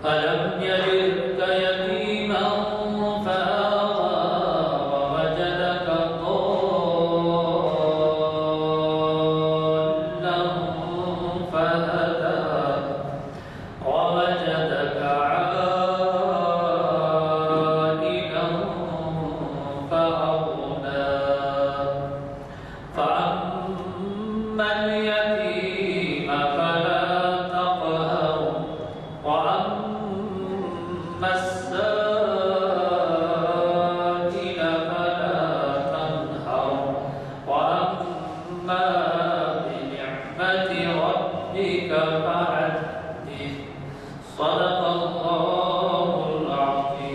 ألم يجدك يتيما فآوى ووجدك ضالا فهدى ووجدك عائلا فأغنى فأما اليتيم فلا تقهر وأما السائل فلا تنهر وأما بنعمة ربك فحدث صدق الله العظيم.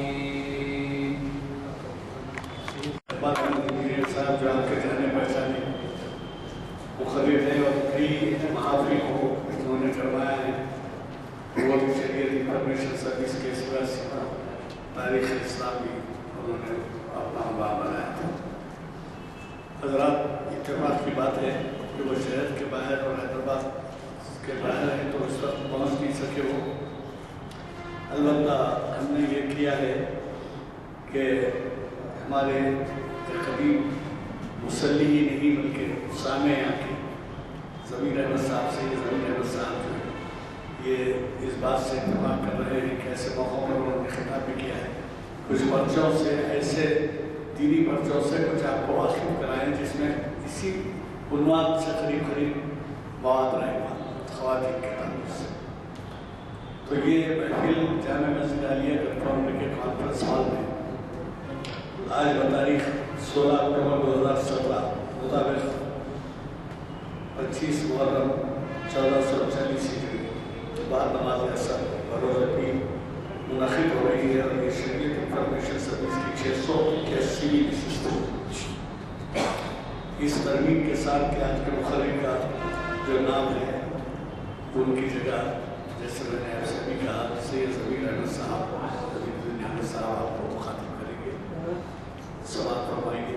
صاحب جو آپ کے جانے پہچانے مخرر ہے اور کئی محافل کو انہوں نے کروایا ہے، وہ بھی شریعت انفارمیشن سروس کے سوا تاریخ اسلام بھی انہوں نے اپنا باب بنایا تھا. حضرات، اتفاق کی بات ہے کہ وہ شہر کے باہر اور حیدرآباد کے باہر ہیں تو اس وقت پہنچ نہیں سکے وہ. البتہ ہم نے یہ کیا ہے کہ ہمارے قدیم مسلی ہی نہیں بلکہ سامع آ کے ضمیر احمد صاحب سے یہ ضمیر احمد صاحب جو ہے یہ اس بات سے اتفاق کر رہے ہیں کہ ایسے موقعوں پر انہوں نے خطاب بھی کیا ہے. کچھ پرچوں سے ایسے دینی پرچوں سے کچھ آپ کو واقف کرائیں جس میں اسی عنوان سے قریب مواد رہے گا خواتین کے تعلق سے. تو یہ محفل جامع مسجد عالیہ گرفون کے کانفرنس ہال میں آج بتاریخ 16 اکتوبر 2017 مطابق 25 محرم 1440 ہجری بعد نماز عصر بروز پیر منعقد ہو رہی ہے. اور یہ شریعت انفارمیشن سروس کی 681ویں نشست ہے. اس ترمیم کے ساتھ کہ آج کے مخرر کا جو نام ہے ان کی جگہ جیسے میں نے آپ سے بھی کہا سید ضمیر احمد صاحب آپ کو مخاطب کریں گے، سوال فرمائیں گے.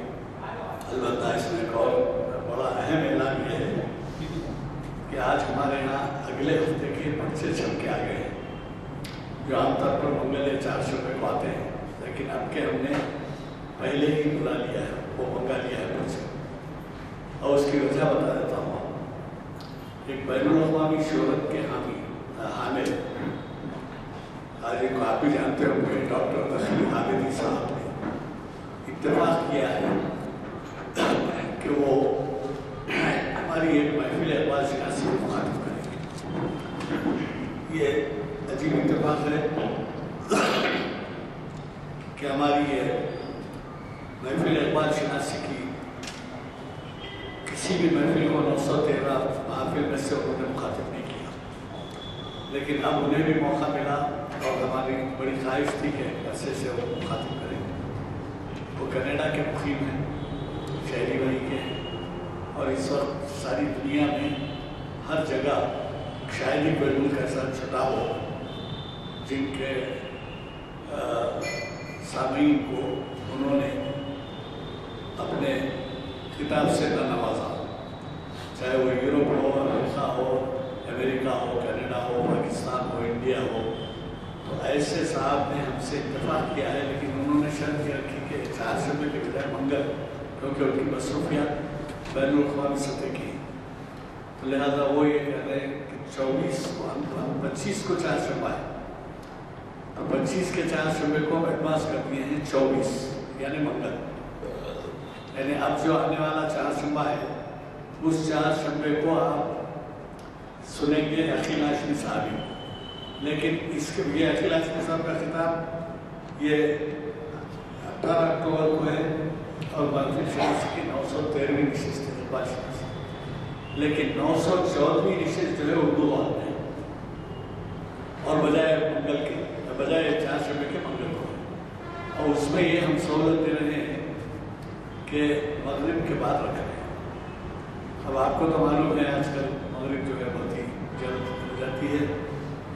البتہ اس میں ایک اور بڑا اہم اعلان یہ ہے کہ آج ہمارے یہاں اگلے ہفتے کے پرچے چھپ کے آ گئے ہیں جو عام طور پر منگل یا چہارشنبے کو آتے ہیں، لیکن اب کے ہم نے پہلے ہی بلا لیا ہے، وہ منگا لیا ہے پرچے. اور اس کی وجہ بتا دیتا ہوں. ایک بین الاقوامی شہرت کے حامل آج کو آپ بھی جانتے ہوں گے ڈاکٹر تخلیق حامدی صاحب نے اتفاق کیا ہے کہ وہ ہماری ایک محفل اقبال شناسی کو مخاطب کریں گے. یہ عجیب اتفاق ہے کہ ہماری یہ محفل اقبال شناسی کی کسی بھی محفل کو 913 محافل میں سے انہوں نے مخاطب نہیں کیا، لیکن اب انہیں بھی موقع ملا اور ہماری بڑی خواہش تھی کہ عرصے سے وہ مخاطب کریں. وہ کینیڈا کے مقیم ہیں، شہری وہیں کے ہیں، اور اس وقت ساری دنیا میں ہر جگہ شاعری کوئی ملک ایسا چھٹا ہو جن کے سامعین کو انہوں نے اپنے خطاب سے نہ نوازا، چاہے وہ یورپ ہو، امریکہ ہو، امریکہ ہو، کینیڈا ہو، پاکستان ہو، انڈیا ہو. تو ایسے صاحب نے ہم سے اتفاق کیا ہے، لیکن انہوں نے شرط یہ رکھی کہ چہارشنبے کے بجائے منگل، کیونکہ ان کی مصروفیات بین الاقوامی سطح کی ہیں. تو لہٰذا وہ یہ کہہ رہے ہیں کہ 25 کو چہارشنبہ ہے، تو 25 کے چہارشنبے کو ہم ایڈوانس کر دیے ہیں 24 یعنی منگل. یعنی اب جو آنے والا چہارشنبہ ہے اس چہارشنبے کو آپ سنیں گے عقیل ہاشمی صاحب. لیکن اس کے یہ عقیل ہاشمی صاحب کا خطاب یہ 18 اکتوبر کو ہے اور محفل شناسی کی 913ویں نشست ہے اقبال شناسی. لیکن 914ویں نشست جو ہے اردو وال میں اور بجائے منگل کے بجائے چہارشنبے کے منگل کو. اور اس میں یہ ہم سہولت دے رہے ہیں کہ مغرب کے بعد رکھ رہے ہیں. اب آپ کو تو معلوم ہے آج کل مغرب جو ہے بہت ہی جلد ہو جاتی ہے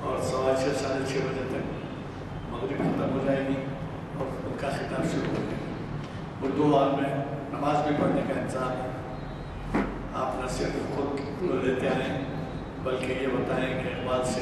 اور 6:15 ساڑھے 6 بجے تک مغرب ختم ہو جائے گی اور ان کا خطاب شروع ہو جائے گا. اردو حال میں نماز بھی پڑھنے کا انتظام ہے. آپ نہ صرف خود لیتے آئیں بلکہ یہ بتائیں کہ اقبال سے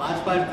5-5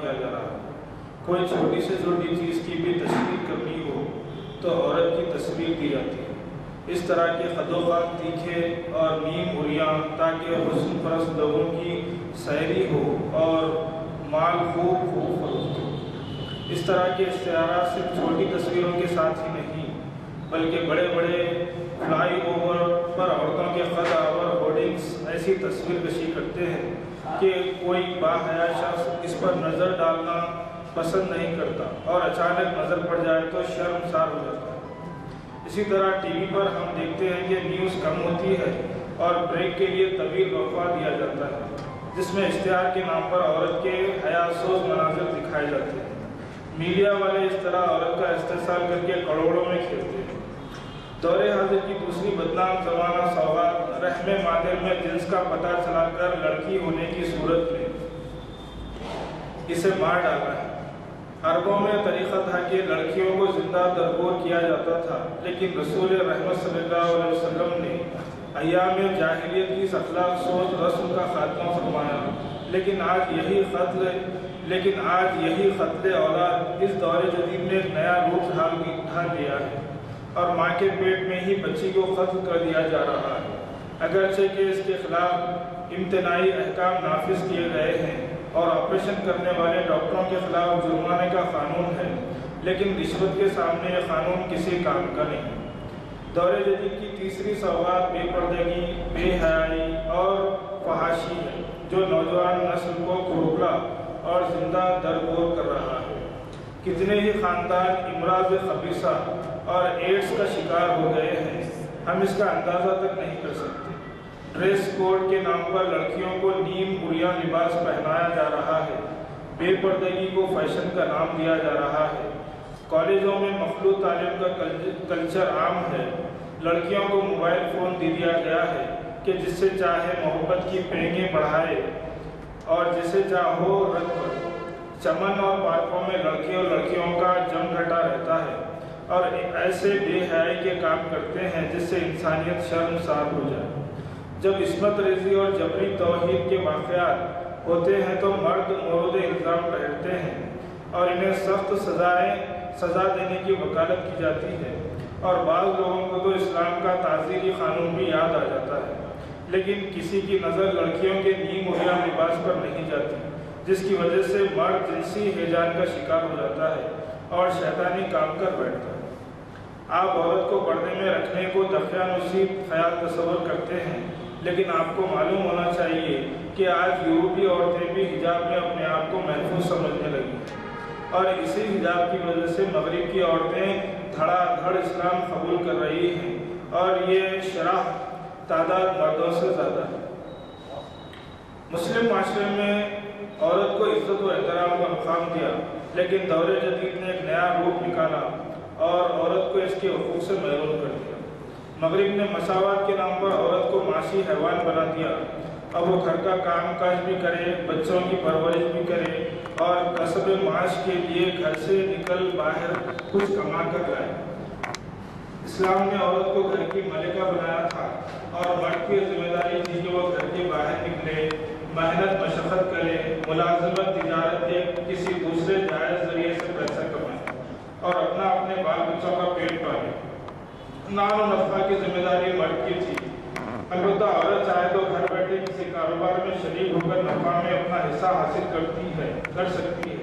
کیا جا رہا ہے۔ کوئی چھوٹی سے چھوٹی چیز کی بھی تشریح کرنی ہو تو عورت کی تصویر دی جاتی ہے۔ اس طرح کے خدوخات تیکھے اور نیم اریاں تاکہ حسن پرست لوگوں کی سیری ہو اور مال خوب فروخت ہو۔ اس طرح کے اشتہارات صرف چھوٹی تصویروں کے ساتھ ہی نہیں بلکہ بڑے بڑے فلائی اوور پر عورتوں کے خط اور ہورڈنگز ایسی تصویر کشی کرتے ہیں کہ کوئی باحیا شخص اس پر نظر ڈالنا پسند نہیں کرتا اور اچانک نظر پڑ جائے تو شرمسار ہو جاتا ہے۔ اسی طرح ٹی وی پر ہم دیکھتے ہیں کہ نیوز کم ہوتی ہے اور بریک کے لیے طویل وقفہ دیا جاتا ہے جس میں اشتہار کے نام پر عورت کے حیاسوز مناظر دکھائے جاتے ہیں۔ میڈیا والے اس طرح عورت کا استحصال کر کے کروڑوں میں کھیلتے ہیں۔ دور حاضر کی دوسری بدنام زمانہ سوغات رحم مادر میں جنس کا پتہ چلا کر لڑکی ہونے کی صورت میں اسے مار ڈالا ہے۔ عربوں میں طریقہ تھا کہ لڑکیوں کو زندہ درگور کیا جاتا تھا، لیکن رسول رحمت صلی اللہ علیہ وسلم نے ایام جاہلیت کی اخلاق سوز رسم کا خاتمہ فرمایا۔ لیکن آج یہی قتل اولاد اس دور جدید میں ایک نیا روپ ڈھال لیا ہے اور ماں کے پیٹ میں ہی بچی کو قتل کر دیا جا رہا ہے۔ اگرچہ کہ اس کے خلاف امتناعی احکام نافذ کیے گئے ہیں اور آپریشن کرنے والے ڈاکٹروں کے خلاف جرمانے کا قانون ہے، لیکن رشوت کے سامنے یہ قانون کسی کام کا نہیں۔ دور جدید کی تیسری سوغات بے پردگی، بے حیائی اور فحاشی ہے جو نوجوان نسل کو کھوکھلا اور زندہ درگور کر رہا ہے۔ کتنے ہی خاندان امراض خبیثہ اور ایڈز کا شکار ہو گئے ہیں، ہم اس کا اندازہ تک نہیں کر سکتے۔ ڈریس کوڈ کے نام پر لڑکیوں کو نیم اریاں لباس پہنایا جا رہا ہے، بے پردگی کو فیشن کا نام دیا جا رہا ہے، کالجوں میں مخلوط تعلیم کا کلچر عام ہے، لڑکیوں کو موبائل فون دے دیا گیا ہے کہ جس سے چاہے محبت کی پینگیں بڑھائے اور جسے چاہو رد کرو۔ چمن اور پارکوں میں لڑکے اور لڑکیوں کا جم گھٹا رہتا ہے اور ایسے بے حیائی کے کام کرتے ہیں جس سے انسانیت شرمسار ہو جائے۔ جب عصمت ریزی اور جبری توحید کے واقعات ہوتے ہیں تو مرد مورد الزام ٹھہرتے ہیں اور انہیں سخت سزا دینے کی وکالت کی جاتی ہے، اور بعض لوگوں کو تو اسلام کا تعزیری قانون بھی یاد آ جاتا ہے، لیکن کسی کی نظر لڑکیوں کے نیم اریاں لباس پر نہیں جاتی، جس کی وجہ سے مرد جنسی ہیجان کا شکار ہو جاتا ہے اور شیطانی کام کر بیٹھتا ہے۔ آپ عورت کو پردے میں رکھنے کو دقیانوسی خیال تصور کرتے ہیں، لیکن آپ کو معلوم ہونا چاہیے کہ آج یورپی عورتیں بھی حجاب میں اپنے آپ کو محفوظ سمجھنے لگی ہیں، اور اسی حجاب کی وجہ سے مغرب کی عورتیں دھڑا دھڑ اسلام قبول کر رہی ہیں، اور یہ شرح تعداد مردوں سے زیادہ ہے۔ مسلم معاشرے میں عورت کو عزت و احترام کا مقام دیا، لیکن دور جدید نے ایک نیا روپ نکالا اور عورت کو اس کے حقوق سے محروم کر دیا۔ مغرب نے مساوات کے نام پر عورت کو معاشی حیوان بنا دیا۔ اب وہ گھر کا کام کاج بھی کرے، بچوں کی پرورش بھی کرے اور کسب معاش کے لیے گھر سے نکل باہر کچھ کما کر لائے۔ اسلام نے عورت کو گھر کی ملکہ بنایا تھا اور مرد کی ذمہ داری تھی کہ وہ گھر کے باہر نکلے، محنت مشقت کرے، ملازمت تجارت یا کسی دوسرے جائز ذریعے سے پیسہ کمائے اور اپنے بال بچوں کا پیٹ پالے۔ نان و نفع کی ذمہ داری مرد کی تھی۔ البتہ عورت چاہے تو گھر بیٹھے کسی کاروبار میں شریک ہو کر نفع میں اپنا حصہ حاصل کر سکتی ہے۔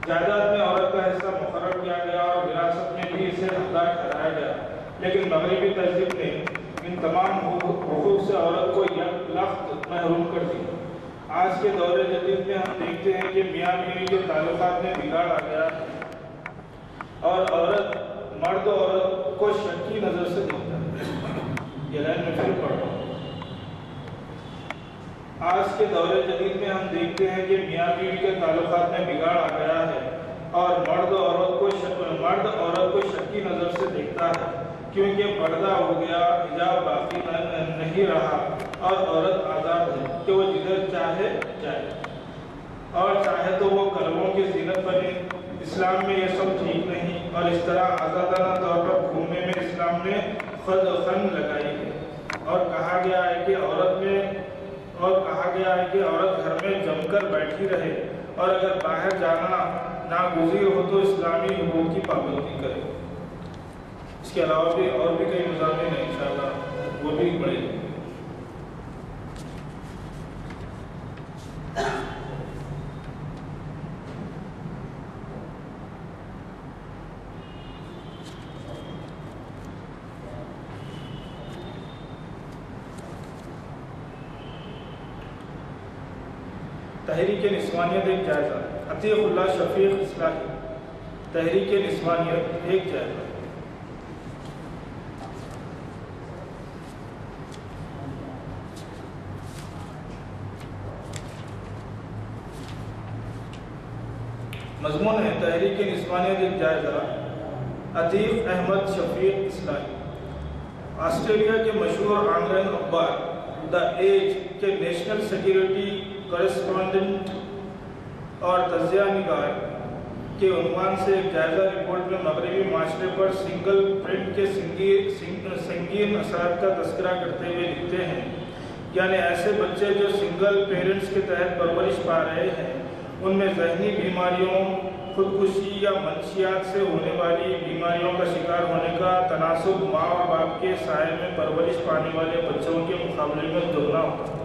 جائیداد میں عورت کا حصہ مقرر کیا گیا اور وراثت میں بھی اسے حقدار ٹھہرایا گیا، لیکن مغربی تہذیب نے ان تمام حقوق سے عورت کو یک لخت محروم کر دیا۔ آج کے دور جدید میں ہم دیکھتے ہیں کہ میاں بیوی کے تعلقات میں بگاڑ آ گیا ہے اور مرد عورت کو شک کی نظر سے دیکھتا ہے۔ یہ لائن میں پھر پڑھ رہا ہوں۔ آج کے دور جدید میں ہم دیکھتے ہیں کہ میاں بیوی کے تعلقات میں بگاڑ آ گیا ہے اور مرد عورت کو شک کی نظر سے دیکھتا ہے، کیونکہ پردہ ہو گیا، حجاب باقی نہیں رہا اور عورت آزاد ہے کہ وہ جدھر چاہے جائے اور چاہے تو وہ کلموں کی زینت بنے۔ اسلام میں یہ سب ٹھیک نہیں اور اس طرح آزادانہ طور پر گھومنے میں اسلام نے خن لگائی ہے اور کہا گیا ہے کہ اور کہا گیا ہے کہ عورت گھر میں جم کر بیٹھی رہے اور اگر باہر جانا ناگزیر ہو تو اسلامی حقوق کی پابندی کرے۔ اس کے علاوہ بھی اور بھی کئی مضامین ہیں، انشاءاللہ وہ بھی پڑھیں گے۔ تحریک نسوانیت ایک جائزہ، عتیق اللہ شفیق اصلاحی، تحریک نسوانیت ایک جائزہ۔ مضمون ہے تحریک نسوانیت ایک جائزہ، عتیق احمد شفیق اصلاحی۔ آسٹریلیا کے مشہور آن لائن اخبار دا ایج کے نیشنل سیکیورٹی کورسپونڈنٹ اور تجزیہ نگار کے عنوان سے ایک جائزہ رپورٹ میں مغربی معاشرے پر سنگل پرنٹ کے سنگین اثرات کا تذکرہ کرتے ہوئے لکھتے ہیں، یعنی ایسے بچے جو سنگل پیرنٹس کے تحت پرورش پا رہے ہیں ان میں ذہنی بیماریوں، خودکشی یا منشیات سے ہونے والی بیماریوں کا شکار ہونے کا تناسب ماں اور باپ کے سائے میں پرورش پانے والے بچوں کے مقابلے میں دگنا ہوتا ہے۔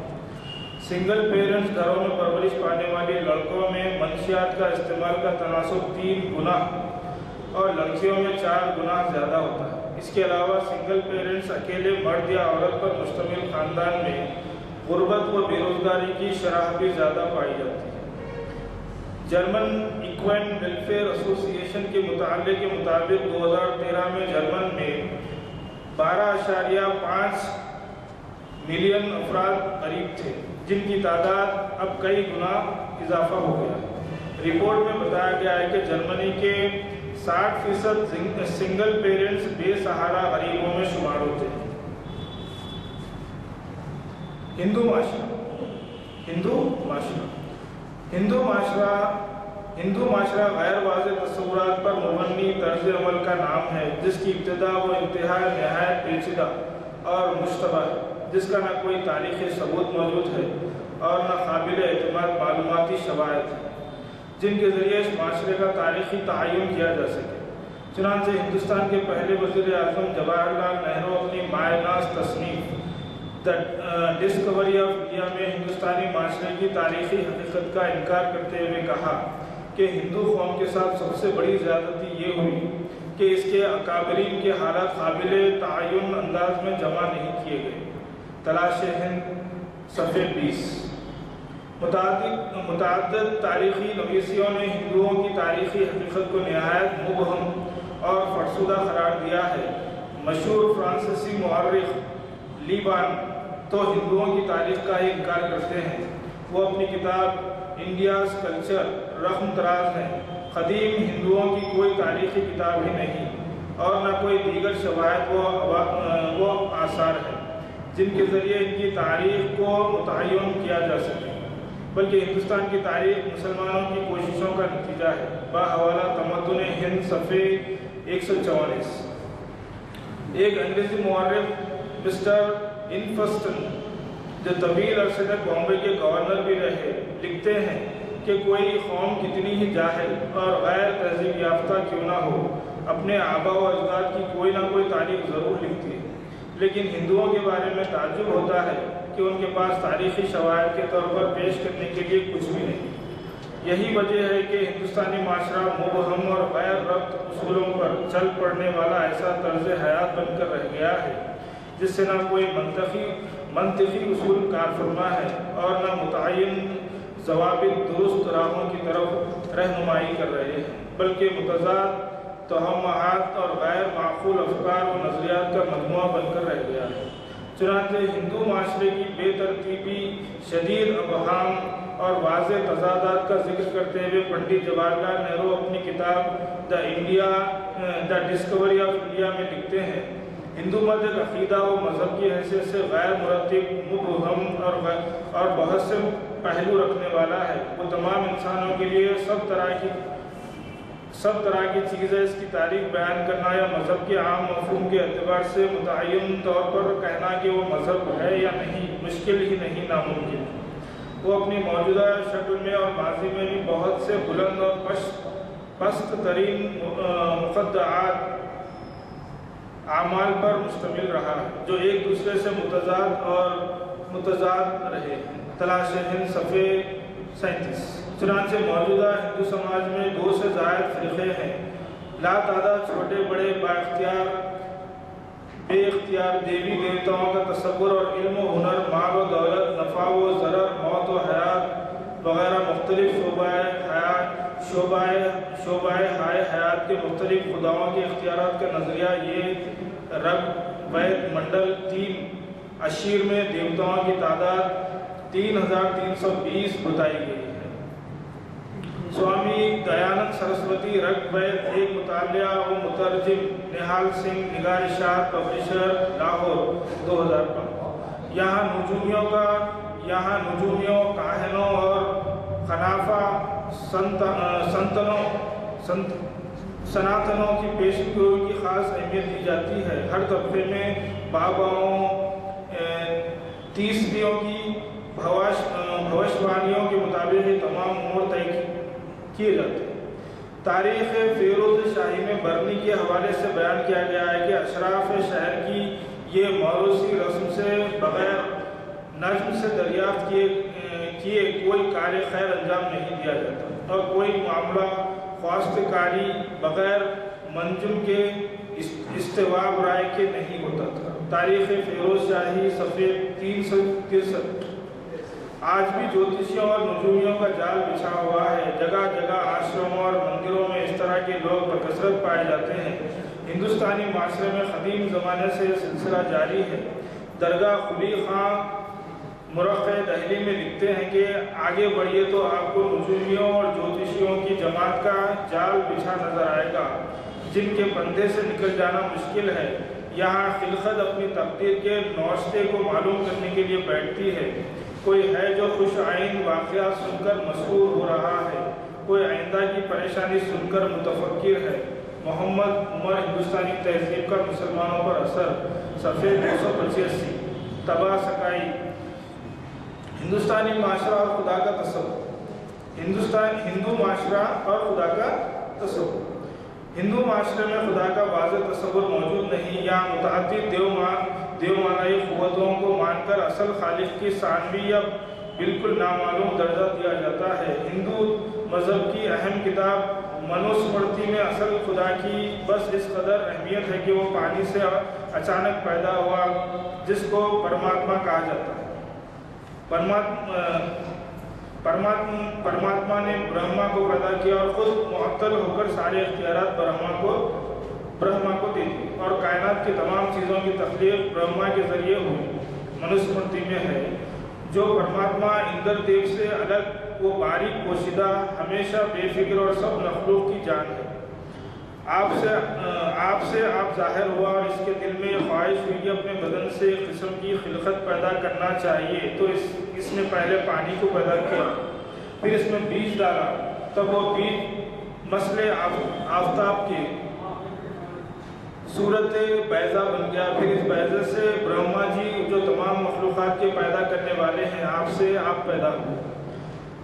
سنگل پیرنٹس گھروں میں پرورش پانے والی لڑکوں میں منشیات کا استعمال کا تناسب 3 گنا اور لڑکیوں میں 4 گنا زیادہ ہوتا ہے۔ اس کے علاوہ سنگل پیرنٹس اکیلے مرد یا عورت پر مشتمل خاندان میں غربت و بے روزگاری کی شرح بھی زیادہ پائی جاتی ہے۔ جرمن ایکوین ویلفیئر ایسوسی ایشن کے مطالعے کے مطابق 2013 میں جرمن میں 12.5 ملین افراد غریب تھے، جن کی تعداد اب کئی گنا اضافہ ہو گیا ہے۔ رپورٹ میں بتایا گیا ہے کہ جرمنی کے 60% سنگل پیرنٹس بے سہارا غریبوں میں شمار ہوتے ہیں۔ ہندو معاشرہ غیر واضح تصورات پر مبنی طرز عمل کا نام ہے، جس کی ابتدا و انتہا نہایت پیچیدہ اور مشتبہ ہے، جس کا نہ کوئی تاریخی ثبوت موجود ہے اور نہ قابل اعتماد معلوماتی شواہد ہیں جن کے ذریعے اس معاشرے کا تاریخی تعین کیا جا سکے۔ چنانچہ ہندوستان کے پہلے وزیر اعظم جواہر لال نہرو اپنی مائع ناز تصنیف دا ڈسکوری آف انڈیا میں ہندوستانی معاشرے کی تاریخی حقیقت کا انکار کرتے ہوئے کہا کہ ہندو قوم کے ساتھ سب سے بڑی زیادتی یہ ہوئی کہ اس کے اکابرین کے حالات قابل تعین انداز میں جمع نہیں کیے گئے۔ تلاش ہند صفحے 20۔ متعدد تاریخی نویسیوں نے ہندوؤں کی تاریخی حقیقت کو نہایت مبہم اور فرسودہ قرار دیا ہے۔ مشہور فرانسیسی مورخ لیبان تو ہندوؤں کی تاریخ کا ہی انکار کرتے ہیں۔ وہ اپنی کتاب انڈیاز کلچر رقم تراز ہیں۔ قدیم ہندوؤں کی کوئی تاریخی کتاب ہی نہیں اور نہ کوئی دیگر شواہد و آثار ہیں جن کے ذریعے ان کی تاریخ کو متعین کیا جا سکے، بلکہ ہندوستان کی تاریخ مسلمانوں کی کوششوں کا نتیجہ ہے۔ باحوالہ تمدن ہند صفحے 144۔ ایک انگریزی مورخ مسٹر انفسٹن جو طویل عرصے تک بامبے کے گورنر بھی رہے لکھتے ہیں کہ کوئی قوم کتنی ہی جاہل اور غیر تہذیب یافتہ کیوں نہ ہو، اپنے آبا و اجداد کی کوئی نہ کوئی تاریخ ضرور لکھتی ہے، لیکن ہندوؤں کے بارے میں تعجب ہوتا ہے کہ ان کے پاس تاریخی شواہد کے طور پر پیش کرنے کے لیے کچھ بھی نہیں۔ یہی وجہ ہے کہ ہندوستانی معاشرہ مبہم اور غیر ربط اصولوں پر چل پڑنے والا ایسا طرز حیات بن کر رہ گیا ہے جس سے نہ کوئی منطقی اصول کار فرما ہے اور نہ متعین ضوابط درست راہوں کی طرف رہنمائی کر رہے ہیں، بلکہ متضاد توہمات اور غیر معقول افکار و نظریات کا مجموعہ بن کر رہ گیا ہے۔ چنانچہ ہندو معاشرے کی بے ترتیبی، شدید ابہام اور واضح تضادات کا ذکر کرتے ہوئے پنڈت جواہر لال نہرو اپنی کتاب دا ڈسکوری آف انڈیا میں لکھتے ہیں، ہندو مت ایک عقیدہ و مذہب کی حیثیت سے غیر مرتب، مبہم اور بہت سے پہلو رکھنے والا ہے۔ وہ تمام انسانوں کے لیے سب طرح کی چیزیں اس کی تاریخ بیان کرنا یا مذہب کے عام مفہوم کے اعتبار سے متعین طور پر کہنا کہ وہ مذہب ہے یا نہیں مشکل ہی نہیں، ناممکن۔ وہ اپنی موجودہ شکل میں اور ماضی میں بھی بہت سے بلند اور پست ترین مخدعات اعمال پر مشتمل رہا ہے جو ایک دوسرے سے متضاد رہے ہیں۔ تلاش ہند صفحے 37۔ چنانچہ موجودہ ہندو سماج میں 2 سے زائد فرقے ہیں۔ لا تعداد چھوٹے بڑے بے اختیار دیوی دیوتاؤں کا تصور اور علم و ہنر، مال و دولت، نفع و ضرر، موت و حیات وغیرہ مختلف شعبۂ حیات کے مختلف خداؤں کے اختیارات کا نظریہ یہ رگ وید منڈل 3 اشیر میں دیوتاؤں کی تعداد 3320 بتائی گئی ہے۔ سوامی دیانند سرسوتی رگ وید ایک مطالعہ و مترجم، نہال سنگھ نگارشات، پبلشر، لاہور، 2005۔ یہاں نجومیوں، کاہنوں اور خنافہ سناتنوں کی پیشگوئی کی خاص اہمیت دی جاتی ہے۔ ہر طبقے میں باباؤں، تیسریوں کی بھوشوانیوں کے مطابق یہ تمام امور طے کیے جاتے ہیں۔ تاریخ فیروز شاہی میں برنی کے حوالے سے بیان کیا گیا ہے کہ اشراف شہر کی یہ موروثی رسم سے بغیر نجم سے دریافت کیے کوئی کار خیر انجام نہیں دیا جاتا اور کوئی معاملہ خواستکاری بغیر منجم کے استواب رائے کے نہیں ہوتا تھا۔ تاریخ فیروز شاہی صفحے 363۔ آج بھی جوتشیوں اور نجومیوں کا جال بچھا ہوا ہے۔ جگہ جگہ آشرموں اور مندروں میں اس طرح کے لوگ بکثرت پائے جاتے ہیں۔ ہندوستانی معاشرے میں قدیم زمانے سے یہ سلسلہ جاری ہے۔ درگاہ قلی خان مرخع دہلی میں لکھتے ہیں کہ آگے بڑھیے تو آپ کو نجومیوں اور جوتشیوں کی جماعت کا جال بچھا نظر آئے گا جن کے پندھے سے نکل جانا مشکل ہے۔ یہاں خلقت اپنی تقدیر کے نوشتے کو معلوم کرنے کے لیے بیٹھتی ہے۔ کوئی ہے جو خوش آئند واقعات سن کر مسرور ہو رہا ہے، کوئی آئندہ کی پریشانی سن کر متفکر ہے۔ محمد عمر ہندوستانی تہذیب کا مسلمانوں پر اثر، صفحے 285۔ تباہ سکائی، ہندوستانی معاشرہ اور خدا کا تصور۔ ہندو معاشرہ اور خدا کا تصور۔ ہندو معاشرے میں خدا کا واضح تصور موجود نہیں۔ یہاں متعدد دیومانائی قوتوں کو مان کر اصل خالق کی ثانوی یا بالکل نامعلوم درجہ دیا جاتا ہے۔ ہندو مذہب کی اہم کتاب منوسمرتی میں اصل خدا کی بس اس قدر اہمیت ہے کہ وہ پانی سے اچانک پیدا ہوا جس کو پرماتما کہا جاتا ہے۔ پرماتما نے برہما کو پیدا کیا اور خود معطل ہو کر سارے اختیارات برہما کو دے دی اور کائنات کی تمام چیزوں کی تخلیق برہما کے ذریعے ہوئی۔ منوسمرتی میں ہے جو پرماتما اندر دیو سے الگ، وہ باریک پوشیدہ، ہمیشہ بے فکر اور سب مخلوق کی جان ہے۔ آپ سے آپ ظاہر ہوا اور اس کے دل میں یہ خواہش ہوئی کہ اپنے بدن سے ایک قسم کی خلقت پیدا کرنا چاہیے، تو اس نے پہلے پانی کو پیدا کیا، پھر اس میں بیج ڈالا، تب وہ بیج مسل آفتاب کی صورت بیضا بن گیا، پھر اس بیضے سے برہما جی جو تمام مخلوقات کے پیدا کرنے والے ہیں آپ سے آپ پیدا ہوئے۔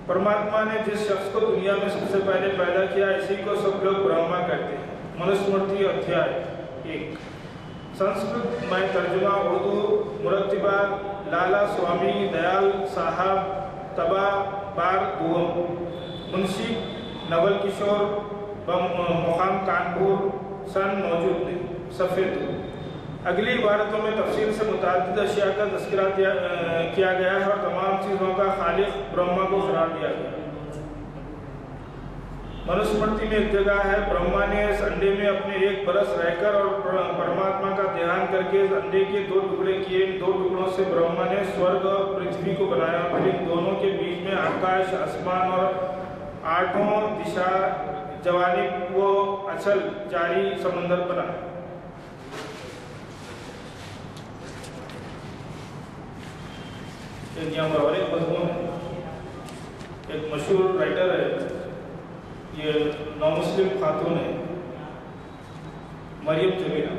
پرماتما نے جس شخص کو دنیا میں سب سے پہلے پیدا کیا اسی کو سب لوگ برہما کہتے ہیں۔ منوسمرتی ادھیائے 1۔ سنسکرت میں ترجمہ اردو مرتبہ لالا سوامی دیال صاحب تبا بار دوم، منشی نول کشور مقام کانپور، سن موجود نہیں، صفحے 2۔ اگلی عبارتوں میں تفصیل سے متعدد اشیاء کا تذکرہ کیا گیا ہے اور تمام چیزوں کا خالق برہما کو قرار دیا گیا ہے۔ منوسمرتی میں ایک جگہ ہے، برہما نے اس انڈے میں اپنے 1 برس رہ کر اور پرماتما کا دھیان کر کے اس انڈے کے 2 ٹکڑے کیے۔ ان 2 ٹکڑوں سے برہما نے سورگ اور پرتھوی کو بنایا، پھر ان دونوں کے بیچ میں آکاش، آسمان اور 8 دشا جوانب وہ اچھل جاری سمندر بنا۔ یہاں پر اور ایک مضمون ہے، ایک مشہور رائٹر ہے، یہ نامسلم خاتون ہے، مریم جمیلہ،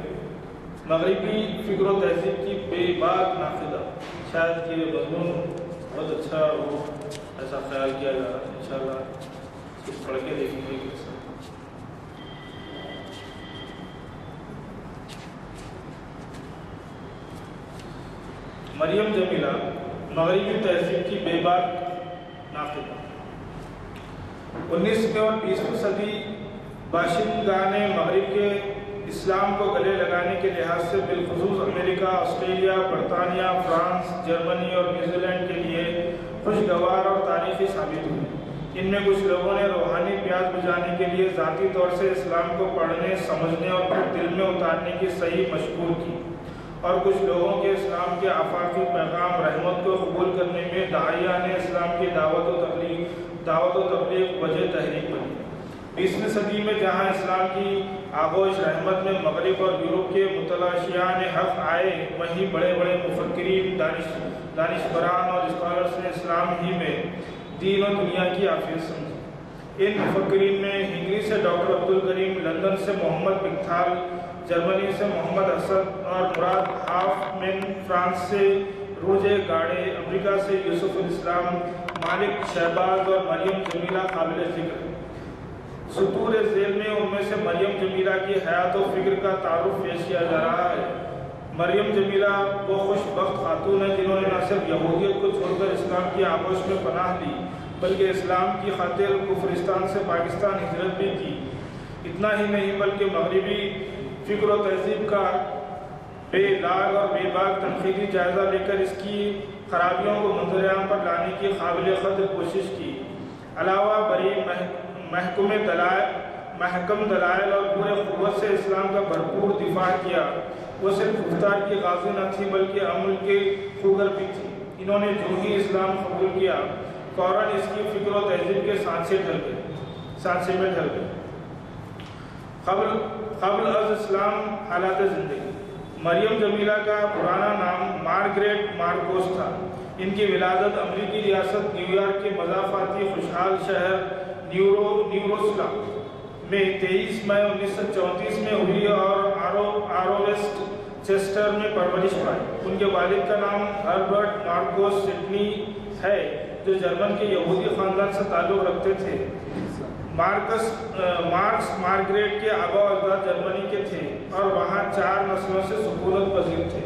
مغربی فکر و تہذیب کی بے باک ناقدہ، شاید یہ مضمون بہت اچھا ہو ایسا خیال کیا جا رہا ہے. انشاءاللہ کچھ پڑھ کے دیکھیں گے کیسا. مریم جمیلہ مغربی تہذیب کی بے باک ناقدہ. 19ویں اور 20ویں صدی باشندگان مغرب کے اسلام کو گلے لگانے کے لحاظ سے بالخصوص امریکہ، آسٹریلیا، برطانیہ، فرانس، جرمنی اور نیوزی لینڈ کے لیے خوشگوار اور تاریخی ثابت ہوئی. ان میں کچھ لوگوں نے روحانی پیاس بجھانے کے لیے ذاتی طور سے اسلام کو پڑھنے، سمجھنے اور پھر دل میں اتارنے کی صحیح مشغول کی، اور کچھ لوگوں کے اسلام کے آفاقی پیغام رحمت کو قبول کرنے میں داعیان اسلام کی دعوت و تبلیغ وجہ تحریک بنی. 20ویں صدی میں جہاں اسلام کی آغوش رحمت میں مغرب اور یورپ کے متلاشیان حق آئے، وہیں بڑے بڑے مفکرین، دانشوران اور اسکالرز نے اسلام ہی میں دین و دنیا کی عافیت سمجھی. ان مفکرین میں ہنگری سے ڈاکٹر عبدالکریم، لندن سے محمد بگتھال، جرمنی سے محمد اسد اور مراد ہافمین، فرانس سے روجے گاڑے، امریکہ سے یوسف الاسلام، مالک شہباز اور مریم جمیلہ قابل ذکر. سطور ذیل میں ان میں سے مریم جمیلہ کی حیات و فکر کا تعارف پیش کیا جا رہا ہے. مریم جمیلہ وہ خوش بخت خاتون ہے جنہوں نے نہ صرف یہودیت کو چھوڑ کر اسلام کی آغوش میں پناہ لی، بلکہ اسلام کی خاطر کفرستان سے پاکستان ہجرت بھی کی. اتنا ہی نہیں بلکہ مغربی فکر و تہذیب کا بے داغ اور بے باک تنقیدی جائزہ لے کر اس کی خرابیوں کو منظر عام پر لانے کی قابل قدر کوشش کی. علاوہ بری محکم دلائل اور پورے قوت سے اسلام کا بھرپور دفاع کیا. وہ صرف گفتار کی غازی نہ تھی بلکہ عمل کے خوگر بھی تھی. انہوں نے جو ہی اسلام قبول کیا فوراً اس کی فکر و تہذیب کے سانچے میں ڈھل گئے. قبل از اسلام حالات زندگی. مریم جمیلہ کا پرانا نام مارگریٹ مارکوس تھا. ان کی ولادت امریکی ریاست نیو یارک کے مضافاتی خوشحال شہر نیوروسلا میں 23 مئی 1934 میں ہوئی اور آروویسٹ چیسٹر میں پرورش پائی. ان کے والد کا نام ہربرٹ مارکوس سڈنی ہے جو جرمن کے یہودی خاندان سے تعلق رکھتے تھے. مارکس مارگریٹ کے آبا و اجداد جرمنی کے تھے اور وہاں 4 نسلوں سے سکونت پذیر تھے.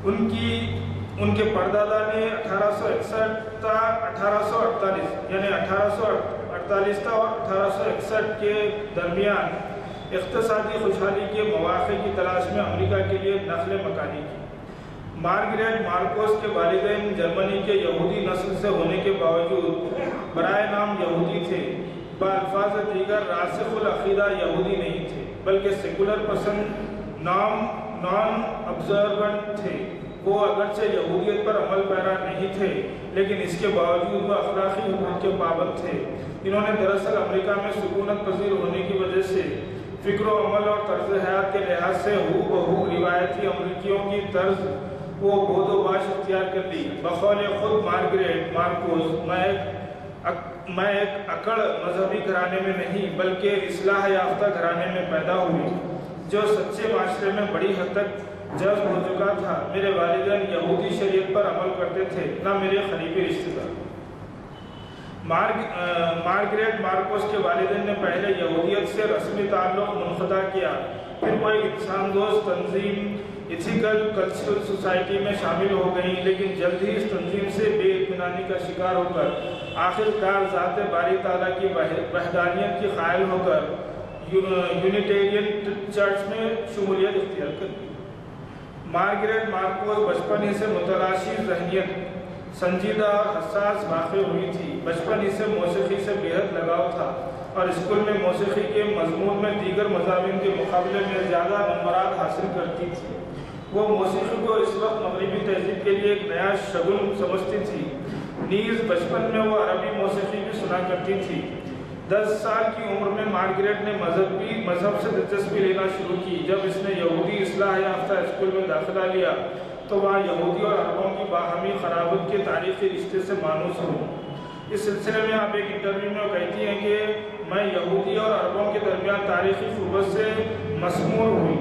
ان کے پردادا نے 1861 تا 1848 یعنی 1848 تا 1861 کے درمیان اقتصادی خوشحالی کے مواقع کی تلاش میں امریکہ کے لیے نقل مکانی کی. مارگریٹ مارکوس کے والدین جرمنی کے یہودی نسل سے ہونے کے باوجود برائے نام یہودی تھے. بالفاظ دیگر راسخ العقیدہ یہودی نہیں تھے بلکہ سیکولر پسند نان ابزرونٹ تھے. وہ اگرچہ یہودیت پر عمل پیرا نہیں تھے لیکن اس کے باوجود وہ اخلاقی حقوق کے پابند تھے. انہوں نے دراصل امریکہ میں سکونت پذیر ہونے کی وجہ سے فکر و عمل اور طرز حیات کے لحاظ سے ہو بہو روایتی امریکیوں کی طرز وہ بود و باش اختیار کر لی. بقول خود مارگریٹ مارکوس میں ایک اکڑ مذہبی گھرانے میں نہیں بلکہ اصلاح یافتہ گھرانے میں پیدا ہوئی جو سچے معاشرے میں بڑی حد تک جذب ہو چکا تھا. میرے والدین یہودی شریعت پر عمل کرتے تھے نہ میرے قریبی رشتے دار. مارگریٹ مارکوس کے والدین نے پہلے یہودیت سے رسمی تعلق منقطع کیا، پھر وہ ایک انسان دوست تنظیم ایتھیکل کلچرل سوسائٹی میں شامل ہو گئیں، لیکن جلد ہی اس تنظیم سے بے اطمینانی کا شکار ہو کر آخر کار ذات باری تعالیٰ کی وحدانیت کی قائل ہو کر یونیٹیرین چرچ میں شمولیت اختیار کر دی. مارگریٹ مارکوس بچپن ہی سے متلاشی ذہنیت، سنجیدہ اور حساس واقع ہوئی تھی. بچپن ہی سے موسیقی سے بےحد لگاؤ تھا اور اسکول میں موسیقی کے مضمون میں دیگر مضامین کے مقابلے میں زیادہ نمبرات حاصل کرتی تھی. وہ موسیقی کو اس وقت مغربی تہذیب کے لیے ایک نیا شگل سمجھتی تھی. نیز بچپن میں وہ عربی موسیقی بھی سنا کرتی تھی. 10 سال کی عمر میں مارگریٹ نے مذہب سے دلچسپی لینا شروع کی. جب اس نے یہودی اصلاح یافتہ اسکول میں داخلہ لیا تو وہاں یہودی اور عربوں کی باہمی خرابت کے تاریخی رشتے سے مانوس ہوں. اس سلسلے میں آپ ایک انٹرویو میں کہتی ہیں کہ میں یہودی اور عربوں کے درمیان تاریخی قربت سے مسمور ہوئی.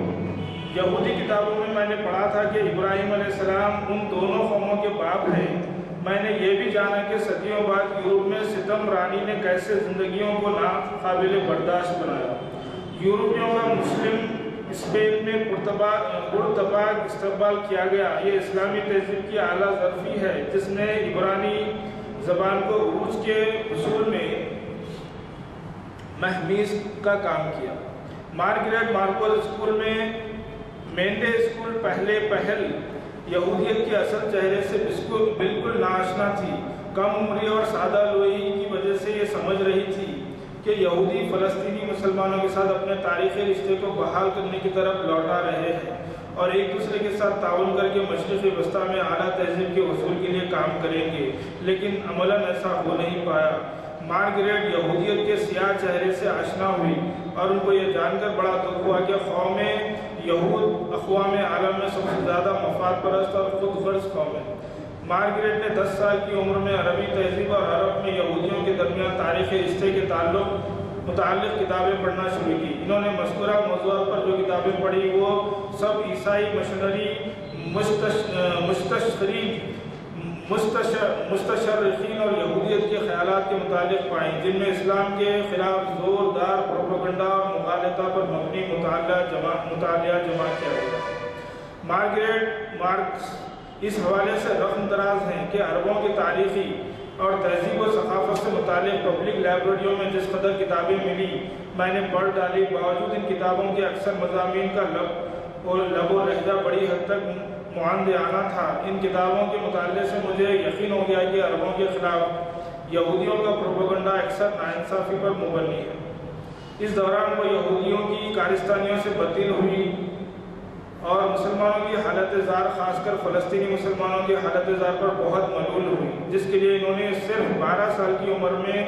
یہودی کتابوں میں نے پڑھا تھا کہ ابراہیم علیہ السلام ان دونوں قوموں کے باپ ہیں میں نے یہ بھی جانا کہ صدیوں بعد یورپ میں ستم رانی نے کیسے زندگیوں کو ناقابل برداشت بنایا۔ یورپیوں کا مسلم اسپین میں پرتپاک استقبال کیا گیا۔ یہ اسلامی تہذیب کی اعلیٰ ظرفی ہے جس نے عبرانی زبان کو عروج کے حصول میں محمیز کا کام کیا۔ مارگریٹ مارکوز اسکول میں مینڈے اسکول پہل یہودیت کے اصل چہرے سے بالکل ناآشنا تھی۔ کم عمری اور سادہ لوہی کی وجہ سے یہ سمجھ رہی تھی کہ یہودی فلسطینی مسلمانوں کے ساتھ اپنے تاریخی رشتے کو بحال کرنے کی طرف لوٹا رہے ہیں اور ایک دوسرے کے ساتھ تعاون کر کے مشرق وسطیٰ میں اعلیٰ تہذیب کے حصول کے لیے کام کریں گے، لیکن عملاً ایسا ہو نہیں پایا۔ مارگریٹ یہودیت کے سیاہ چہرے سے آشنا ہوئی اور ان کو یہ جان کر بڑا دکھ ہوا کہ قوم یہود اقوام عالم میں سب سے زیادہ مفاد پرست اور خود غرض قوم ہے۔ مارگریٹ نے 10 سال کی عمر میں عربی تہذیب اور عرب میں یہودیوں کے درمیان تاریخی رشتے کے متعلق کتابیں پڑھنا شروع کی۔ انہوں نے مذکورہ موضوعات پر جو کتابیں پڑھی وہ سب عیسائی مشنری مستشرقین اور یہودیت کے خیالات کے متعلق پائیں، جن میں اسلام کے خلاف زوردار پروپیگنڈا اور مغالطہ پر مبنی مطالعہ جمع کیا گیا۔ مارگریٹ مارکس اس حوالے سے رقم دراز ہیں کہ عربوں کی تاریخی اور تہذیب و ثقافت سے متعلق پبلک لائبریریوں میں جس قدر کتابیں ملی میں نے پڑھ ڈالی، باوجود ان کتابوں کے اکثر مضامین کا لب و لہجہ بڑی حد تک معاندیانہ تھا۔ ان کتابوں کے مطالعے سے مجھے یقین ہو گیا کہ عربوں کے خلاف یہودیوں کا پروپیگنڈا اکثر ناانصافی پر مبنی ہے۔ اس دوران وہ یہودیوں کی کارستانیوں سے بددل ہوئی اور مسلمانوں کی حالت زار، خاص کر فلسطینی مسلمانوں کی حالت زار پر بہت ملول ہوئی، جس کے لیے انہوں نے صرف 12 سال کی عمر میں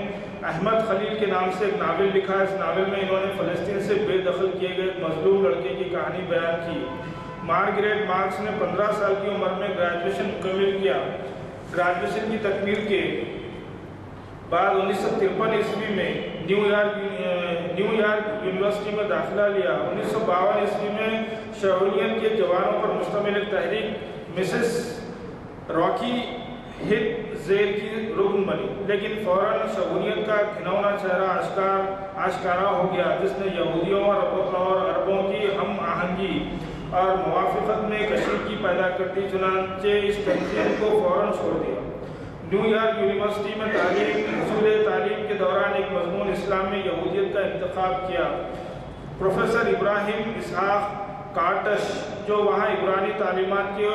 احمد خلیل کے نام سے ایک ناول لکھا۔ اس ناول میں انہوں نے فلسطین سے بے دخل کیے گئے ایک مظلوم لڑکے کی کہانی بیان کی۔ مارگریٹ مارکس نے 15 سال کی عمر میں گریجویشن مکمل کیا۔ گریجویشن کی تکمیل کے بعد 1953 عیسوی میں نیو یارک یونیورسٹی میں داخلہ لیا۔ 1952 عیسوی میں شاولین کے جوانوں پر مشتمل ایک تحریک مسز راکی ہٹ زیر کی رکن بنی، لیکن فوراً شاولین کا گھناؤنا چہرہ آشکارا ہو گیا، جس نے یہودیوں اور عربوں کی ہم آہنگی اور موافقت میں کشیدگی پیدا کرتی، چنانچہ اس تنظیم کو فوراً چھوڑ دیا۔ نیو یارک یونیورسٹی میں حصول تعلیم کے دوران ایک مضمون اسلام میں یہودیت کا انتخاب کیا۔ پروفیسر ابراہیم اسحاق کارٹش، جو وہاں عبرانی تعلیمات کے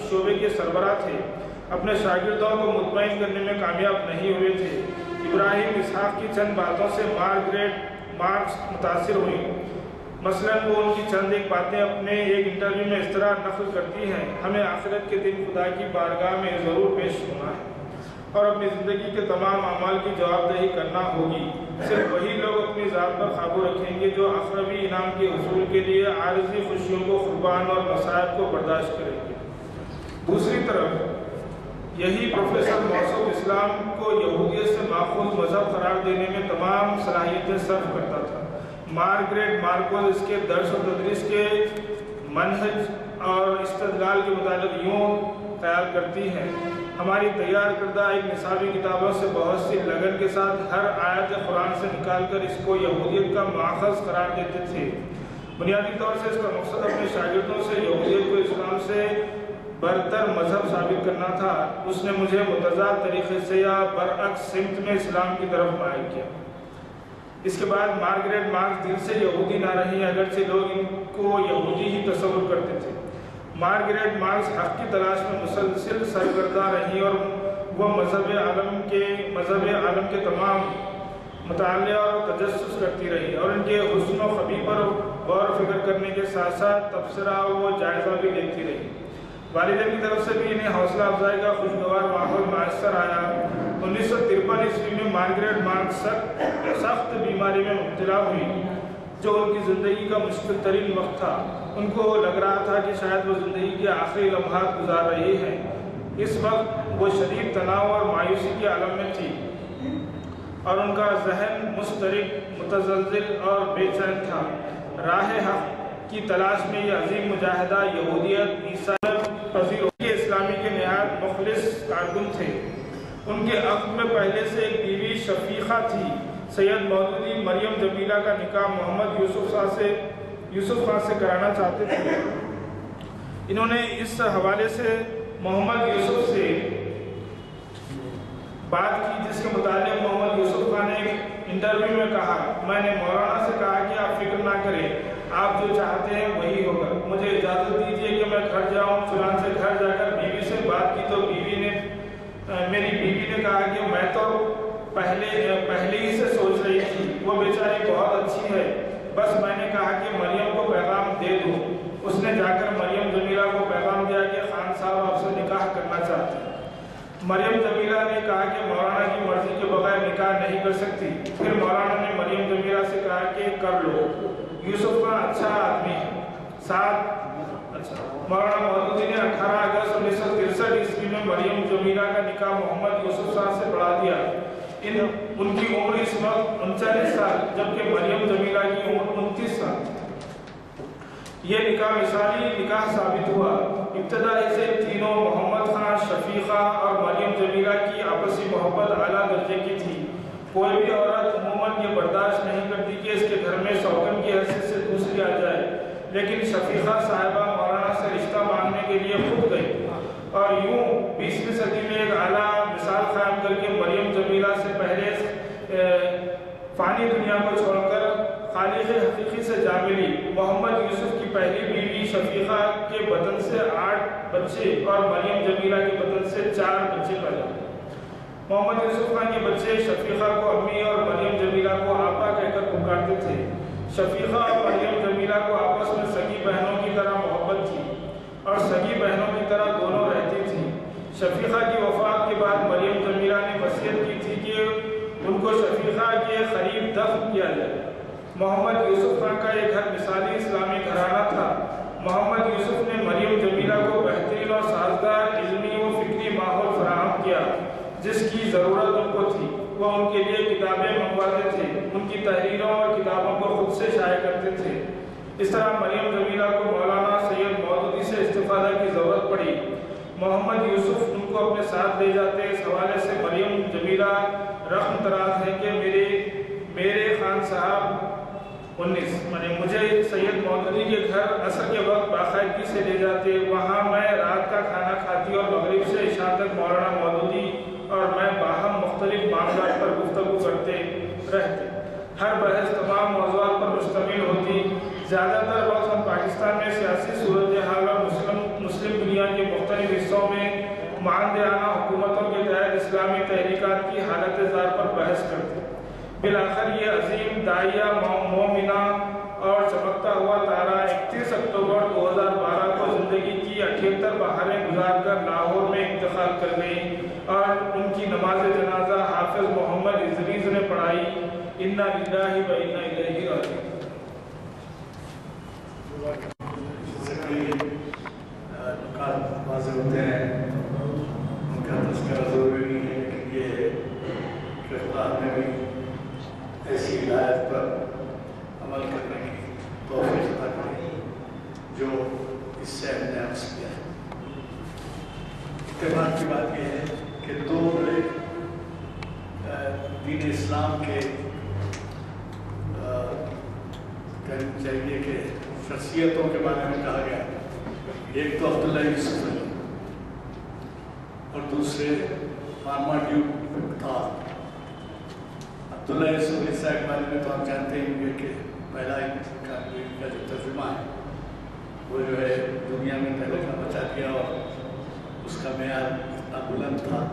شعبے کے سربراہ تھے، اپنے شاگردوں کو مطمئن کرنے میں کامیاب نہیں ہوئے تھے۔ ابراہیم اسحاق کی چند باتوں سے مارگریٹ مارکس متاثر ہوئی۔ مثلاً وہ ان کی چند ایک باتیں اپنے ایک انٹرویو میں اس طرح نقل کرتی ہیں: ہمیں آخرت کے دن خدا کی بارگاہ میں ضرور پیش ہونا ہے اور اپنی زندگی کے تمام اعمال کی جواب دہی کرنا ہوگی۔ صرف وہی لوگ اپنی ذات پر قابو رکھیں گے جو اخروی انعام کے حصول کے لیے عارضی خوشیوں کو قربان اور مصائب کو برداشت کریں گے۔ دوسری طرف یہی پروفیسر موصوف اسلام کو یہودیت سے ماخوذ مذہب قرار دینے میں تمام صلاحیتیں صرف کرتا تھا۔ مارگریٹ مارکوز اس کے درس و تدریس کے منہج اور استدلال کے متعلق یوں خیال کرتی ہیں: ہماری تیار کردہ ایک نصابی کتابوں سے بہت سی لگن کے ساتھ ہر آیت قرآن سے نکال کر اس کو یہودیت کا ماخذ قرار دیتے تھے۔ بنیادی طور سے اس کا مقصد اپنے شاگردوں سے یہودیت کو اسلام سے برتر مذہب ثابت کرنا تھا۔ اس نے مجھے متضاد طریقے سے یا برعکس سمت میں اسلام کی طرف مائل کیا۔ اس کے بعد مارگریٹ مارکس دل سے یہودی نہ رہی، اگرچہ لوگ ان کو یہودی ہی تصور کرتے تھے۔ مارگریٹ مارکس حق کی تلاش میں مسلسل سرگرداں رہی اور وہ مذہب عالم کے تمام مطالعہ اور تجسس کرتی رہی اور ان کے حسن و خوبی پر غور و فکر کرنے کے ساتھ ساتھ تبصرہ و جائزہ بھی لیتی رہی۔ والدین کی طرف سے بھی انہیں حوصلہ افزائی کا خوشگوار ماحول میسر آیا۔ 1953 عیسوی میں مارگریٹ مارکس سخت بیماری میں مبتلا ہوئی، جو ان کی زندگی کا مشکل ترین وقت تھا۔ ان کو لگ رہا تھا کہ شاید وہ زندگی کے آخری لمحات گزار رہی ہیں۔ اس وقت وہ شدید تناؤ اور مایوسی کے عالم میں تھی اور ان کا ذہن مضطرب، متزلزل اور بے چین تھا۔ راہ حق کی تلاش میں یہ عظیم مجاہدہ یہودیت عیسائیت پذیر اسلامی کے نہایت مخلص کارکن تھے۔ ان کے عقد میں پہلے سے ایک بیوی شفیقہ تھی۔ سید مودودی مریم جمیلہ کا نکاح محمد یوسف خان سے کرانا چاہتے تھے۔ انہوں نے اس حوالے سے محمد یوسف سے بات کی، جس کے متعلق محمد یوسف خان نے ایک انٹرویو میں کہا، میں نے مولانا سے کہا کہ آپ فکر نہ کریں، آپ جو چاہتے ہیں وہی ہوگا، مجھے اجازت دیجیے کہ میں گھر جاؤں۔ چنانچہ گھر جا کر بیوی سے بات کی تو میری بیوی نے کہا کہ میں تو پہلے ہی سے سوچ رہی تھی، وہ بیچاری بہت اچھی ہے، بس میں نے کہا کہ مریم کو پیغام دے دوں۔ اس نے جا کر مریم جمیلہ کو پیغام دیا کہ خان صاحب آپ سے نکاح کرنا چاہتے ہیں۔ مریم جمیلہ نے کہا کہ مولانا کی مرضی کے بغیر نکاح نہیں کر سکتی۔ پھر مولانا نے مریم جمیلہ سے کہا کہ کر لو، یوسف خان اچھا آدمی ہے۔ مولانا مودودی نے 18 اگست 1963 عیسوی میں مریم جمیلہ کا نکاح محمد یوسف خان سے پڑھا دیا۔ ان کی عمر اس وقت 39 سال، جبکہ مریم جمیلہ کی عمر 29 سال۔ یہ نکاح مثالی نکاح ثابت ہوا۔ ابتدا سے تینوں محمد خان، شفیقہ اور مریم جمیلہ کی آپسی محبت اعلیٰ درجے کی تھی۔ کوئی بھی عورت عموماً یہ برداشت نہیں کرتی کہ اس کے گھر میں شوہر کی حیثیت سے دوسری آ جائے، لیکن شفیقہ صاحبہ مولانا سے رشتہ مانگنے کے لیے خود گئی اور یوں 20ویں صدی میں ایک اعلیٰ مثال قائم کر کے مریم جمیلہ سے پہلے فانی دنیا کو چھوڑ کر خالق حقیقی سے جا ملی۔ محمد یوسف کی پہلی بیوی شفیقہ کے بدن سے 8 بچے اور مریم جمیلہ کے بدن سے 4 بچے پیدا ہوئے۔ محمد یوسف خان کے بچے شفیقہ کو امی اور مریم جمیلہ کو آپا کہہ کر پکارتے تھے۔ شفیقہ اور مریم جمیلہ کو آپس میں سگی بہنوں کی طرح محبت تھی اور سگی بہنوں کی طرح دونوں رہتی تھیں۔ شفیقہ کی وفات کے بعد مریم جمیلہ نے وصیت کی تھی کہ ان کو شفیقہ کے قریب دفن کیا جائے۔ محمد یوسف خان کا یہ گھر مثالی اسلامی گھرانہ تھا۔ محمد یوسف نے مریم جمیلہ کو بہترین اور سازگار علمی و فکری ماحول فراہم کیا جس کی ضرورت ان کو تھی۔ وہ ان کے لیے کتابیں منگواتے تھے، ان کی تحریروں اور کتابوں کو خود سے شائع کرتے تھے۔ اس طرح مریم جمیلہ کو مولانا سید مودودی سے استفادہ کی ضرورت پڑی۔ محمد یوسف ان کو اپنے ساتھ لے جاتے۔ اس حوالے سے مریم جمیلہ رقم تراز ہے کہ میرے خان صاحب 19 مجھے سید مودودی کے گھر عصر کے وقت باقاعدگی سے لے جاتے۔ وہاں میں رات کا کھانا کھاتی اور مغرب سے عشاء تک مولانا مودودی اور میں باہم مختلف معاملات پر گفتگو کرتے رہتے۔ ہر بحث تمام موضوعات پر مشتمل ہوتی۔ زیادہ تر وقت ہم پاکستان میں سیاسی صورتحال اور مسلم دنیا کے مختلف حصوں میں معاندیانہ حکومتوں کے تحت اسلامی تحریکات کی حالت زار پر بحث کرتے۔ بالآخر یہ عظیم داعیہ مومنہ اور چمکتا ہوا تارہ 31 اکتوبر 2012 کو زندگی کی 78 بہاریں گزار کر لاہور میں انتقال کر گئی اور ان کی نماز جنازہ حافظ محمد ادریس نے پڑھائی۔ انا للہ و انا الیہ راجعون۔ نکات واضح ہوتے ہیں، ان کا تذکرہ ضروری نہیں ہے، لیکن یہ ہے کہ خدا نے بھی ایسی ہدایت پر عمل کرنے کی توفیق عطا کی جو اس سے ہم نے عرض کیا ہے۔ اتفاق کی بات یہ ہے کہ دو بڑے دین اسلام کے کہنا چاہیے کہ شخصیتوں کے بارے میں کہا گیا، ایک تو عبداللہ یوسف علی اور دوسرے محمد یوسف۔ عبداللہ یوسف علی صاحب کے بارے میں تو آپ جانتے ہی ہوں گے کہ پہلا کا جو ترجمہ ہے وہ جو ہے دنیا میں تہلکہ مچا دیا اور اس کا معیار اتنا بلند تھا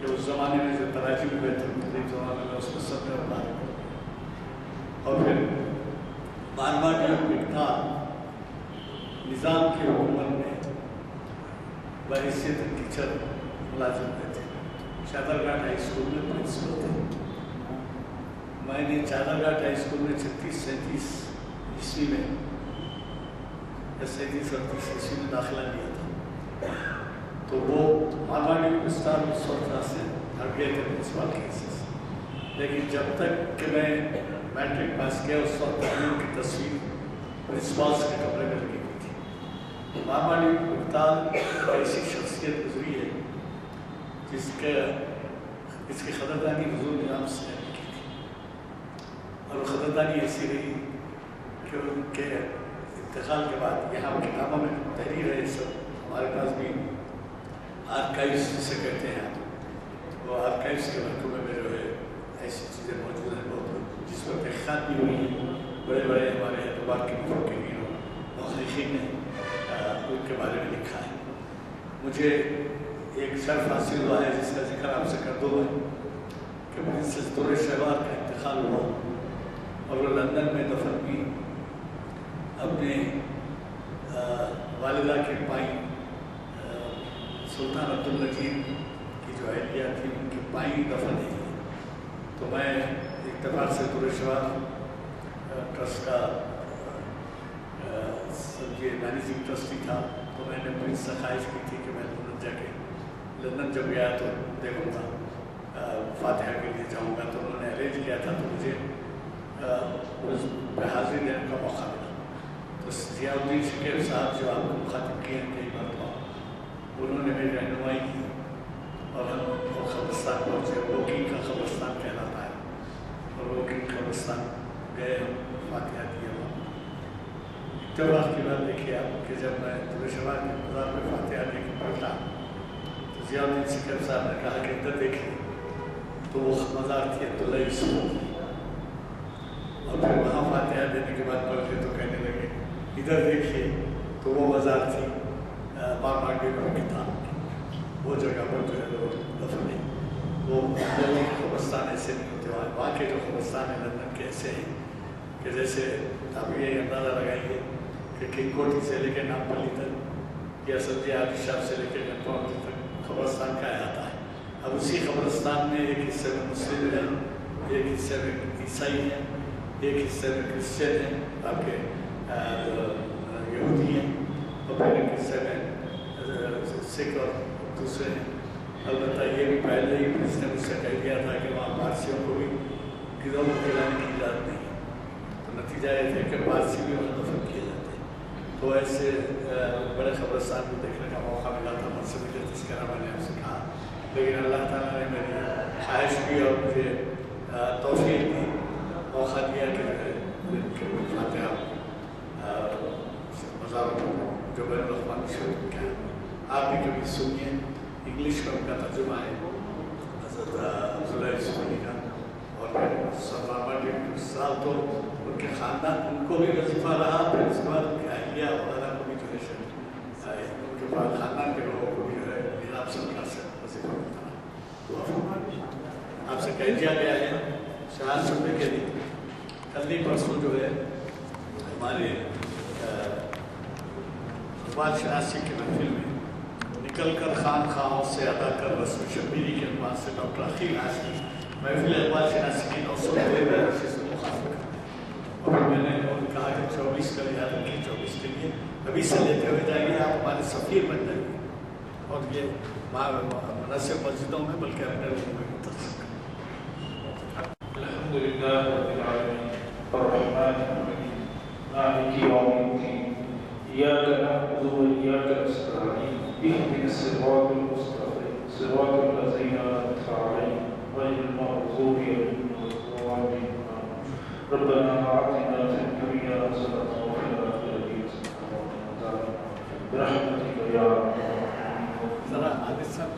کہ اس زمانے میں جو تراجم ہوئے تھے مختلف زمانے میں اس کو سب نے اٹھا اور پھر محمد یوسف نظام کی حکومت میں بحیثیت ٹیچر ملازم تھے، شادر گھاٹ ہائی اسکول میں پرنسپل تھے۔ میں نے چادر گھاٹ ہائی اسکول میں 36-37 عیسوی میں یا 37-38 عیسوی میں داخلہ لیا تھا، تو وہ مارواڑی پاکستان اس وقت سے ہٹ گئے تھے پرنسپل کی حیثیت سے، لیکن جب تک کہ میں میٹرک پاس کیا اس وقت ان کی تصویر پرنسپلس کے کمرے میں لگی ہوئی تھی۔ مارواڑی پاکستان ایسی شخصیت گزری ہے جس کے اس کی قدردانی حضور نظام سے کی تھی، اور وہ قدردانی ایسی رہی کہ ان کے انتقال کے بعد یہاں کتابوں میں تحریر ہے، سب ہمارے پاس بھی آرکائیوز جسے کہتے ہیں، وہ آرکائیوز کے محکمے میں جو ہے ایسی چیزیں موجود ہیں بہت، جس پر تحقیقات بھی ہوئی ہیں، بڑے بڑے ہمارے اعتبار کے مفکرین اور مؤرخین نے ان کے بارے میں لکھا ہے۔ مجھے ایک شرف حاصل ہوا ہے جس کا ذکر آپ سے کر دوں میں، کہ پرنسس دور شہوار کا انتقال ہوا اور وہ لندن میں دفن ہوئی۔ اپنے والدہ کے پائیں سلطان عبدالمجید کی جو اہلیہ تھی ان کے پائیں دفن ہے، تو میں اتفاق سے دور شہوار ٹرسٹ کا سمجھیے مینیجنگ ٹرسٹی تھا، تو میں نے پرنس سے خواہش کی تھی کہ میں لندن جب گیا تو دیکھوں گا، فاتحہ کے لیے جاؤں گا، تو انہوں نے ارینج کیا تھا، تو مجھے اس پہ حاضری دینے کا موقع ملا۔ تو ضیاء الدین شکیب صاحب جو آپ کو مخاطب کیے ہیں کئی مرتبہ، انہوں نے میری رہنمائی کی اور ہم وہ قبرستان پہنچے، ووکنگ کا قبرستان کہلاتا ہے، اور ووکنگ قبرستان گئے، فاتحہ کیا۔ اتفاق کی بات دیکھیے آپ کہ جب میں دور شہوار کے مزار پہ فاتحہ دے کے پڑھتا تو ضیاء الدین شکیب صاحب نے کہا کہ ادھر دیکھیے، تو وہ مزار تھی عبداللہ یوسف، اور پھر وہاں فاتحہ دینے کے بعد پڑھتے تو کہنے لگے ادھر دیکھیے، تو وہ مزار تھی مارماگے کی تھا، وہ جگہ پر جو ہے وہ دفن ہے۔ وہ دلی کے قبرستان ایسے نہیں ہوتے، وہاں کے جو قبرستان ہیں لندن کے ایسے ہیں کہ جیسے آپ یہ اندازہ لگائیے کہ کنگ کوٹھی سے لے کے نامپلی تک یا سبزی عالی شاپ سے لے کے گنپاؤنڈ تک قبرستان کا احاطہ ہے۔ اب اسی قبرستان میں ایک حصے میں مسلم ہیں، ایک حصے میں عیسائی ہیں، ایک حصے میں کرسچن ہیں، آپ کے یہودی ہیں، اور پھر ایک حصے میں سکھ اور دوسرے ہیں۔ البتہ یہ بھی پہلے ہی پولیس نے مجھ سے کہہ دیا تھا کہ وہاں پارسیوں کو بھی گروہ کو کھلانے کی اجازت نہیں ہے، تو نتیجہ یہ تھا کہ پارسی بھی وہاں دفن کیے جاتے ہیں۔ تو ایسے بڑے قبرستان کو دیکھنے کا موقع ملا تھا، مجھ سے مجھے تذکرہ میں نے آپ سے کہا، لیکن اللہ تعالیٰ نے میری خواہش کی اور مجھے توفیق دی، موقع دیا کہ فاتحہ مزاروں کو جو بین الاقوامی شروع کیا۔ آپ بھی کبھی سنیے، انگلش کا ان کا ترجمہ ہے حضرت عبداللہ یوسف علی کا، اور سلمان سال تو ان کے خاندان ان کو بھی وظیفہ رہا، پھر اس کے بعد ان کے اہلیہ وغیرہ کو بھی جو ہے ان کے بعد خاندان کے لوگوں کو بھی جو ہے نظام سرکار سے وظیفہ ملتا ہے۔ آپ سے کہہ دیا گیا ہے شہاد سننے کے لیے کل ہی پرسوں جو ہے ہمارے اقبال شناسی کی محفل میں نکل کر خان خواہوں سے ادا کر رسم شبیری کے عنوان سے ڈاکٹر عقیل حاشمی محفل اقبال شناسی کی 900 سے مخاطب کر، اور میں نے کہا کہ 24 کا یاد رکھیں، 24 کے لیے ابھی سے لیتے ہوئے جائیے، آپ ہمارے سفیر بن جائیے، اور یہ مناسب مسجدوں میں بلکہ اپنے روم میں منتظر کریں۔ الحمدللہ رب العالمین الرحمن الرحیم مالک یوم الدین ایاک نعبد و ایاک نستعین اهدنا الصراط المستقیم صراط الذین انعمت علیہم غیر المغضوب علیہم ولا الضالین ربنا آتنا فی الدنیا حسنۃ وفی الآخرۃ حسنۃ وقنا عذاب النار برحمتک یا ارحم الراحمین۔ ذرا عادل صاحب